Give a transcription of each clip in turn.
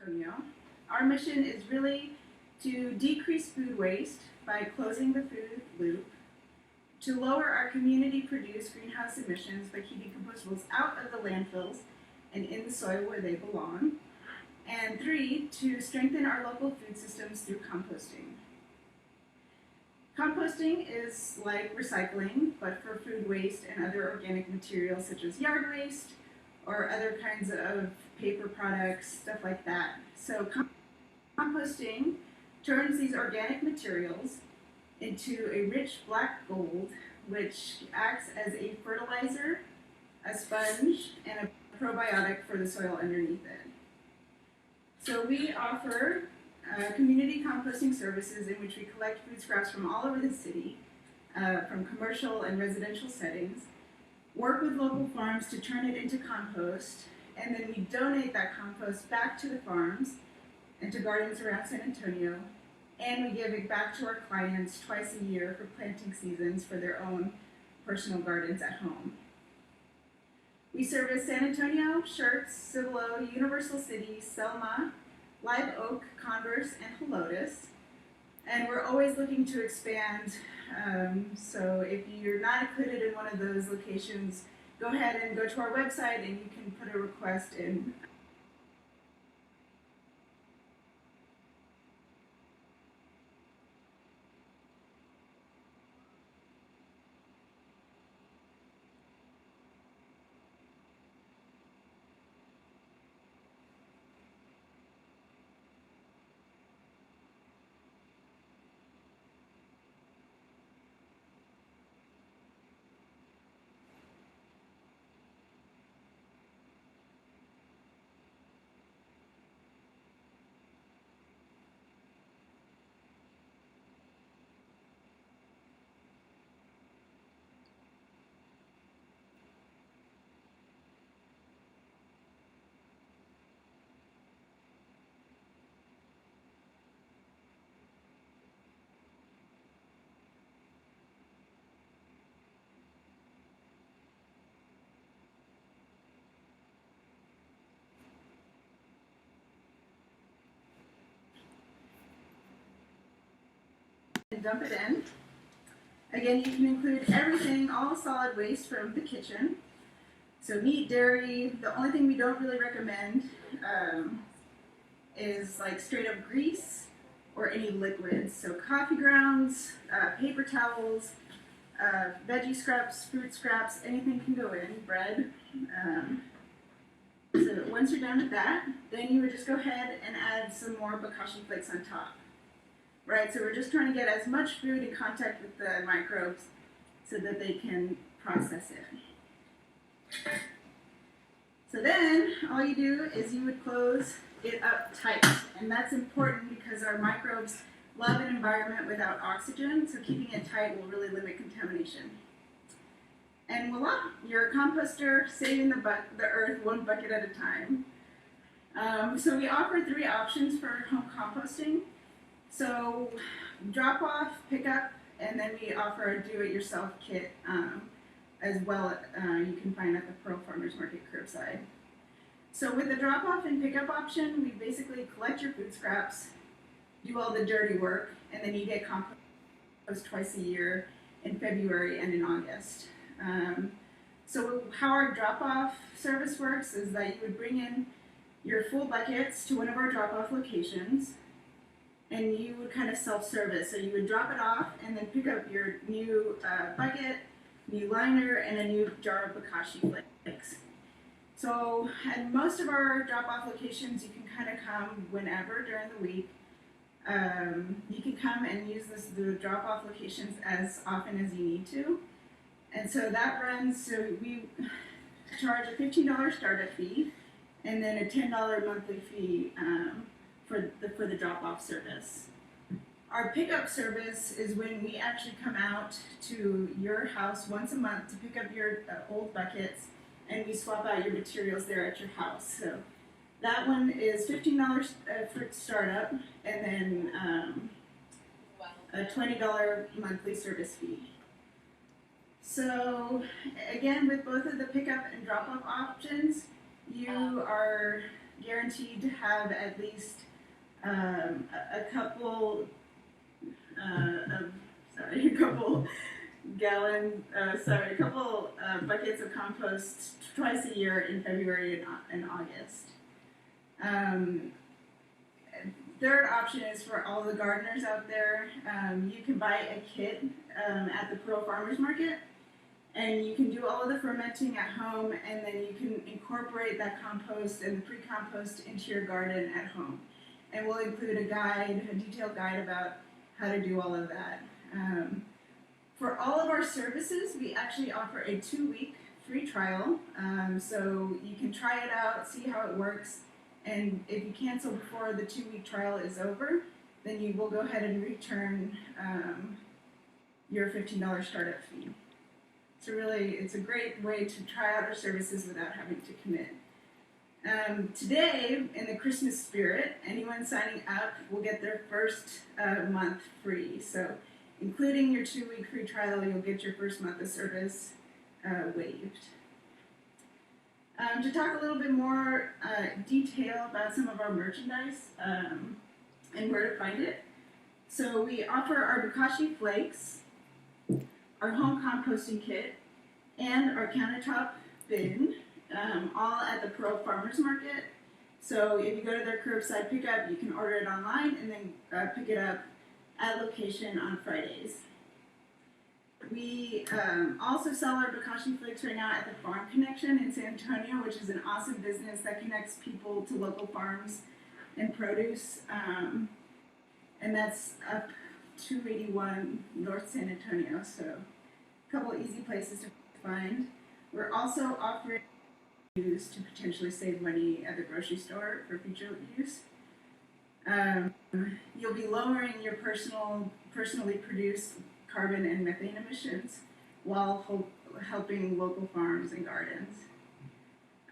Antonio. Our mission is really to decrease food waste by closing the food loop, to lower our community-produced greenhouse emissions by keeping compostables out of the landfills and in the soil where they belong, and 3, to strengthen our local food systems through composting. Composting is like recycling, but for food waste and other organic materials such as yard waste or other kinds of paper products, stuff like that. So composting turns these organic materials into a rich black gold, which acts as a fertilizer, a sponge, and a probiotic for the soil underneath it. So we offer community composting services in which we collect food scraps from all over the city, from commercial and residential settings, work with local farms to turn it into compost, and then we donate that compost back to the farms and to gardens around San Antonio, and we give it back to our clients twice a year for planting seasons for their own personal gardens at home. We service San Antonio, Schertz, Cibolo, Universal City, Selma, Live Oak, Converse, and Helotes. And we're always looking to expand. So if you're not included in one of those locations, go ahead and go to our website and you can put a request in. And dump it in. Again, you can include everything, all solid waste from the kitchen. So meat, dairy. The only thing we don't really recommend is like straight up grease or any liquids. So coffee grounds, paper towels, veggie scraps, fruit scraps, anything can go in, bread. So once you're done with that, then you would just go ahead and add some more bokashi flakes on top. Right, so we're just trying to get as much food in contact with the microbes so that they can process it. So then, all you do is you would close it up tight, and that's important because our microbes love an environment without oxygen, so keeping it tight will really limit contamination. And voila, you're a composter saving the earth one bucket at a time. So we offer 3 options for home composting. So drop off, pick up, and then we offer a do-it-yourself kit as well. You can find at the Pearl Farmers Market curbside. So with the drop off and pick up option, we basically collect your food scraps, do all the dirty work, and then you get compost twice a year in February and in August. So how our drop off service works is that you would bring in your full buckets to one of our drop off locations, and you would kind of self-service. So you would drop it off and then pick up your new bucket, new liner, and a new jar of bokashi flakes. So at most of our drop-off locations, you can kind of come whenever during the week. You can come and use the drop-off locations as often as you need to. And so that runs, so we charge a $15 startup fee and then a $10 monthly fee for the drop-off service. Our pickup service is when we actually come out to your house once a month to pick up your old buckets, and we swap out your materials there at your house. So that one is $15 for startup, and then a $20 monthly service fee. So again, with both of the pickup and drop-off options, you are guaranteed to have at least a couple of, sorry, a couple a couple buckets of compost twice a year in February and August. Um, Third option is for all the gardeners out there. You can buy a kit at the Pearl Farmers Market, and you can do all of the fermenting at home, and then you can incorporate that compost and the pre-compost into your garden at home. And we'll include a guide, a detailed guide about how to do all of that. For all of our services, we actually offer a 2-week free trial. So you can try it out, see how it works, and if you cancel before the 2-week trial is over, then you will go ahead and return your $15 startup fee. So really, it's a great way to try out our services without having to commit. Today, in the Christmas spirit, anyone signing up will get their first month free. So including your 2-week free trial, you'll get your first month of service waived. To talk a little bit more detail about some of our merchandise and where to find it. So we offer our Bokashi flakes, our home composting kit, and our countertop bin, all at the Pearl Farmers Market. So if you go to their curbside pickup, you can order it online and then pick it up at location on Fridays. We also sell our Bokashi flakes right now at the Farm Connection in San Antonio, which is an awesome business that connects people to local farms and produce. And that's up 281 North San Antonio, so a couple easy places to find. We're also offering use to potentially save money at the grocery store for future use. You'll be lowering your personally produced carbon and methane emissions while helping local farms and gardens.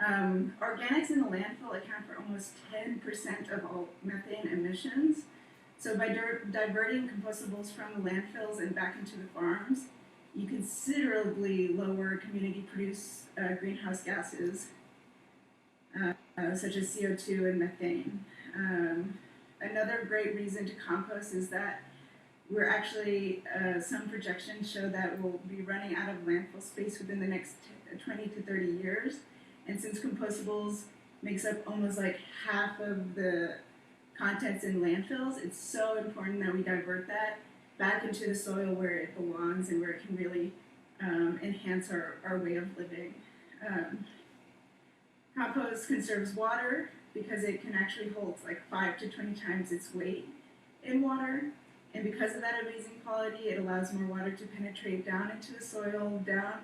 Organics in the landfill account for almost 10% of all methane emissions. So by diverting compostables from the landfills and back into the farms, you considerably lower community-produced greenhouse gases, such as CO2 and methane. Another great reason to compost is that we're actually, some projections show that we'll be running out of landfill space within the next 20 to 30 years. And since compostables makes up almost like half of the contents in landfills, it's so important that we divert that back into the soil where it belongs and where it can really enhance our way of living. Compost conserves water because it can actually hold like 5 to 20 times its weight in water. And because of that amazing quality, it allows more water to penetrate down into the soil, down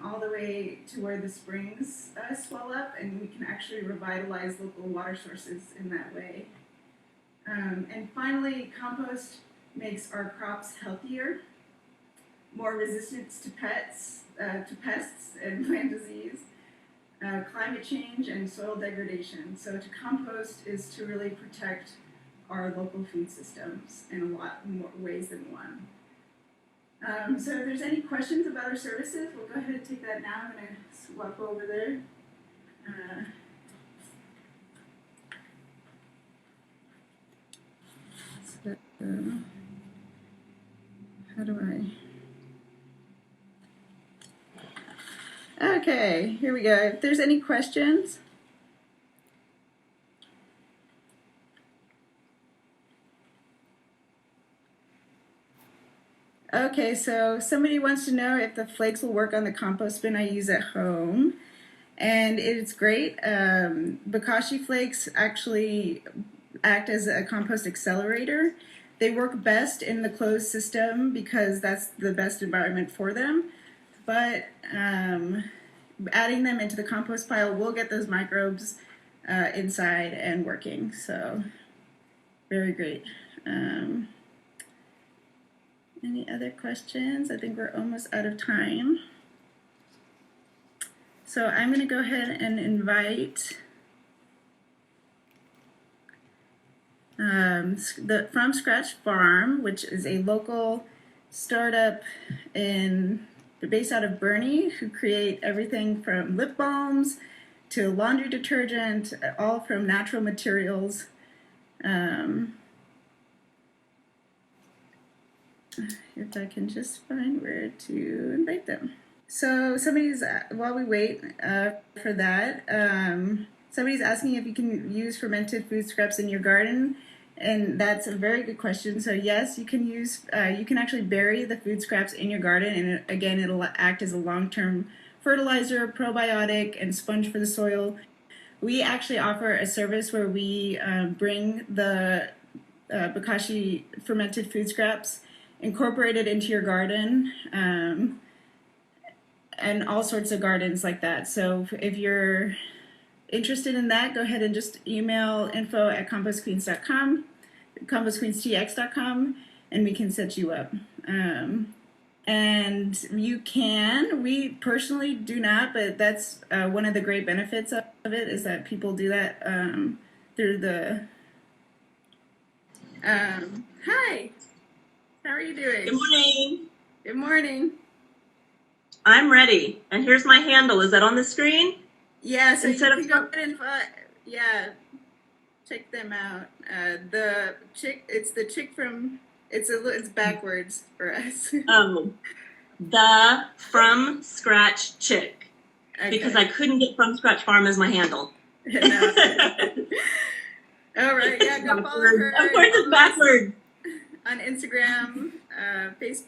all the way to where the springs swell up, and we can actually revitalize local water sources in that way. And finally, compost makes our crops healthier, more resistant to pests and plant disease, climate change, and soil degradation. So to compost is to really protect our local food systems in a lot more ways than one. So if there's any questions about our services, we'll go ahead and take that now. I'm going to swap over there. How do I? Okay, here we go. If there's any questions. Okay, so somebody wants to know if the flakes will work on the compost bin I use at home. And it's great. Bokashi flakes actually act as a compost accelerator. They work best in the closed system because that's the best environment for them. But adding them into the compost pile will get those microbes inside and working. So very great. Any other questions? I think we're almost out of time. So I'm going to go ahead and invite the From Scratch Farm, which is a local startup based out of Bernie, who create everything from lip balms to laundry detergent, all from natural materials. If I can just find where to invite them. So somebody's, while we wait for that, somebody's asking if you can use fermented food scraps in your garden. And that's a very good question. So yes, you can use, you can actually bury the food scraps in your garden, and again, it'll act as a long-term fertilizer, probiotic, and sponge for the soil. We actually offer a service where we bring the bokashi fermented food scraps, incorporate it into your garden, and all sorts of gardens like that. So if you're interested in that, go ahead and just email info@compostqueens.com, compostqueenstx.com, and we can set you up. And you can, we personally do not, but that's one of the great benefits of it, is that people do that through the... Hi, how are you doing? Good morning. Good morning. I'm ready. And here's my handle. Is that on the screen? Yeah, so instead you can go ahead and check them out. The chick, it's the chick from, it's backwards for us. Oh, the From Scratch Chick. Okay. Because I couldn't get From Scratch Farm as my handle. No. All right, yeah, go follow her. Of course it's backwards. On Instagram, Facebook.